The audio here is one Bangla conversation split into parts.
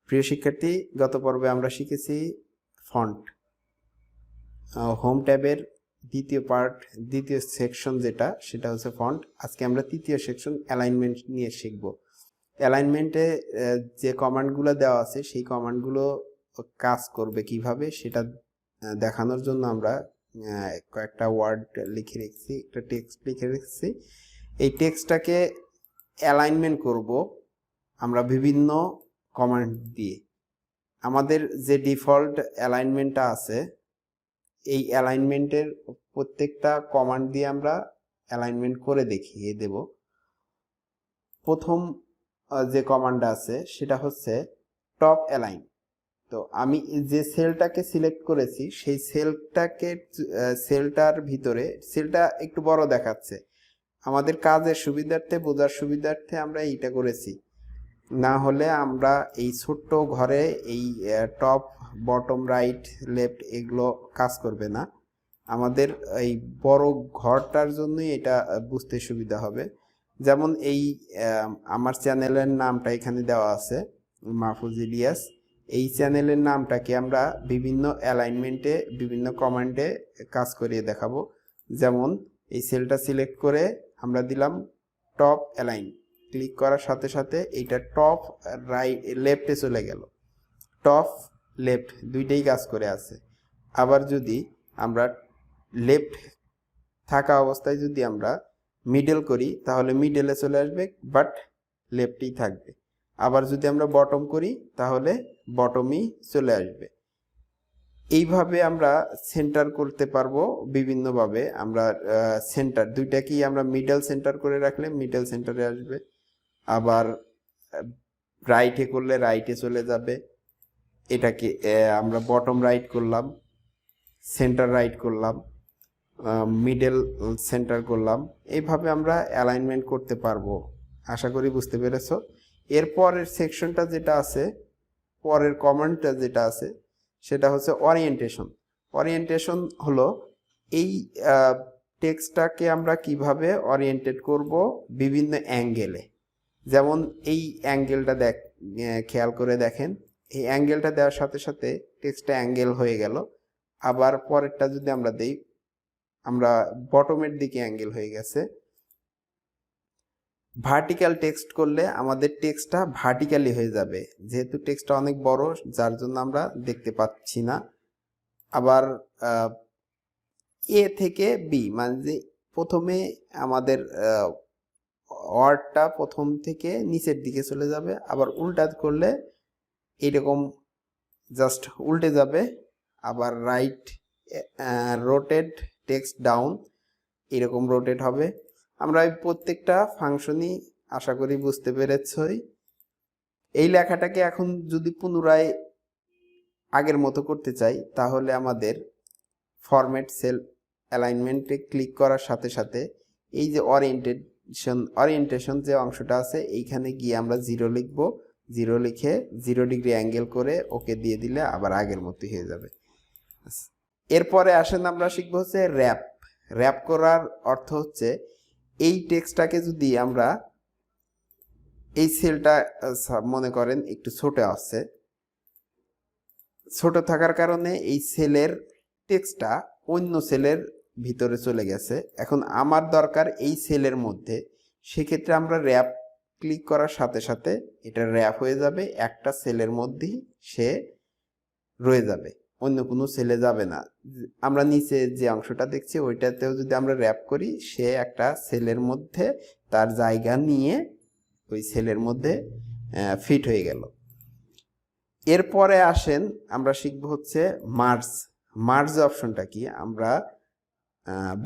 প্রিয় শিক্ষার্থী, গত পর্বে আমরা শিখেছি ফন্ট। হোম ট্যাবের দ্বিতীয় সেকশন সেটা হচ্ছে ফন্ট। আজকে আমরা তৃতীয় সেকশন অ্যালাইনমেন্ট নিয়ে শিখব। অ্যালাইনমেন্টে যে কমান্ডগুলো দেওয়া আছে সেই কমান্ডগুলো কাজ করবে কিভাবে সেটা দেখানোর জন্য আমরা কয়েকটা ওয়ার্ড লিখে রেখেছি, একটা টেক্সট লিখে রেখেছি। এই টেক্সটটাকে অ্যালাইনমেন্ট করব আমরা বিভিন্ন কমান্ড দিয়ে। আমাদের যে ডিফল্ট অ্যালাইনমেন্টটা আছে এই অ্যালাইনমেন্টের প্রত্যেকটা কমান্ড দিয়ে আমরা অ্যালাইনমেন্ট করে দেখিয়ে দেব। প্রথম যে কমান্ডটা আছে সেটা হচ্ছে টপ অ্যালাইন। তো আমি যে সেলটাকে সিলেক্ট করেছি সেই সেলটার ভিতরে সেলটা একটু বড় দেখাচ্ছে, আমাদের কাজের সুবিধার্থে বোঝার সুবিধার্থে আমরা এইটা করেছি। না হলে আমরা এই ছোট্ট ঘরে এই টপ বটম রাইট লেফট এগুলো কাজ করবে না। আমাদের এই বড় ঘরটার জন্যই এটা বুঝতে সুবিধা হবে। যেমন এই আমার চ্যানেলের নামটা এখানে দেওয়া আছে, মাহফুজ ইলিয়াস। এই চ্যানেলের নামটাকে আমরা বিভিন্ন অ্যালাইনমেন্টে বিভিন্ন কমান্ডে কাজ করিয়ে দেখাবো। যেমন এই সেলটা সিলেক্ট করে আমরা দিলাম টপ অ্যালাইন, ক্লিক করার সাথে সাথে এইটা টপ রাইট লেফটে চলে গেল। টপ লেফট দুইটাই কাজ করে আছে। আবার যদি আমরা লেফট থাকা অবস্থায় যদি আমরা মিডল করি তাহলে মিডলে চলে আসবে, বাট লেফটেই থাকবে। আবার যদি আমরা বটম করি তাহলে বটমই চলে আসবে। এইভাবে আমরা সেন্টার করতে পারবো বিভিন্নভাবে। আমরা সেন্টার দুইটাকেই আমরা মিডল সেন্টার করে রাখলে মিডল সেন্টারে আসবে, আবার রাইটে করলে রাইটে চলে যাবে। এটাকে আমরা বটম রাইট করলাম, সেন্টার রাইট করলাম, মিডল সেন্টার করলাম। এইভাবে আমরা অ্যালাইনমেন্ট করতে পারবো। আশা করি বুঝতে পেরেছো। এরপরের সেকশনটা যেটা আছে, পরের কমান্ডটা যেটা আছে সেটা হচ্ছে ওরিয়েন্টেশন। ওরিয়েন্টেশন হলো এই টেক্সটটাকে আমরা কিভাবে ওরিয়েন্টেড করব বিভিন্ন অ্যাঙ্গেলে। যেমন এই অ্যাঙ্গেলটা খেয়াল করে দেখেন, এই অ্যাঙ্গেলটা দেওয়ার সাথে সাথে টেক্সটটা অ্যাঙ্গেল হয়ে গেল। আবার পরেরটা যদি আমরা দেই, আমরা বটমের দিকে অ্যাঙ্গেল হয়ে গেছে। ভার্টিক্যাল টেক্সট করলে আমাদের টেক্সটটা ভার্টিক্যালি হয়ে যাবে, যেহেতু টেক্সটটা অনেক বড় যার জন্য আমরা দেখতে পাচ্ছি না। আবার এ থেকে বি, মানে যে প্রথমে আমাদের ওয়ার্ডটা প্রথম থেকে নিচের দিকে চলে যাবে, আবার উল্টা করলে এইরকম জাস্ট উল্টে যাবে। আবার রাইট রোটেট টেক্সট ডাউন, এরকম রোটেট হবে। আমরা এই প্রত্যেকটা ফাংশনই আশা করি বুঝতে পেরেছই। এই লেখাটাকে এখন যদি পুনরায় আগের মতো করতে চাই তাহলে আমাদের ফরম্যাট সেল অ্যালাইনমেন্টে ক্লিক করার সাথে সাথে এই যে ওরিয়েন্টেশন যে অংশটা আছে এইখানে গিয়ে আমরা 0 লিখবো। 0 লিখে 0 ডিগ্রি অ্যাঙ্গেল করে ওকে দিয়ে দিলে আবার আগের মতো হয়ে যাবে। এরপরে আসেন আমরা শিখবো হচ্ছে র্যাপ। র্যাপ করার অর্থ হচ্ছে এই টেক্সটটাকে যদি আমরা এই সেলটা মনে করেন একটু ছোট আছে, ছোট থাকার কারণে এই সেলের টেক্সটটা অন্য সেলের ভিতরে চলে গেছে। এখন আমার দরকার এই সেলের মধ্যে, সেক্ষেত্রে আমরা র্যাপ ক্লিক করার সাথে সাথে এটা র্যাপ হয়ে যাবে, একটা সেলের মধ্যেই সে রয়ে যাবে, অন্য কোনো সেলে যাবে না। আমরা নিচে যে অংশটা দেখছি ওইটাতেও যদি আমরা র্যাপ করি সে একটা সেলের মধ্যে তার জায়গা নিয়ে ওই সেলের মধ্যে ফিট হয়ে গেল। এরপরে আসেন আমরা শিখব হচ্ছে মার্জ। মার্জ অপশনটা কি, আমরা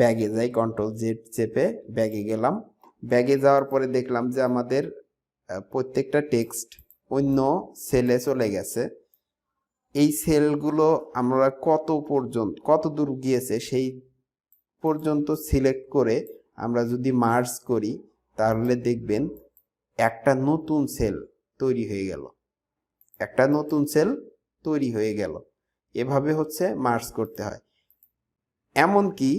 ব্যাগে যাই, কন্ট্রোল জেড চেপে ব্যাগে গেলাম। ব্যাগে যাওয়ার পরে দেখলাম যে আমাদের প্রত্যেকটা টেক্সট অন্য সেলে চলে গেছে। এই সেলগুলো আমরা কত দূর গিয়েছে সেই পর্যন্ত সিলেক্ট করে আমরা যদি মার্জ করি তাহলে দেখবেন একটা নতুন সেল তৈরি হয়ে গেল, একটা নতুন সেল তৈরি হয়ে গেল। এভাবে হচ্ছে মার্জ করতে হয়। এমনকি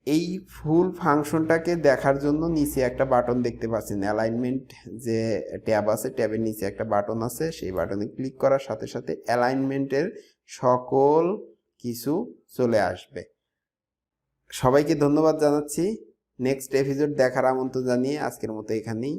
এই ফুল ফাংশনটাকে দেখার জন্য নিচে একটা বাটন দেখতে পাচ্ছেন, অ্যালাইনমেন্ট যে ট্যাব আছে, ট্যাবের নিচে একটা বাটন আছে, সেই বাটনে ক্লিক করার সাথে সাথে অ্যালাইনমেন্টের সকল কিছু চলে আসবে। সবাইকে ধন্যবাদ জানাচ্ছি। নেক্সট এপিসোড দেখার আমন্ত্রণ জানিয়ে আজকের মতো এখানেই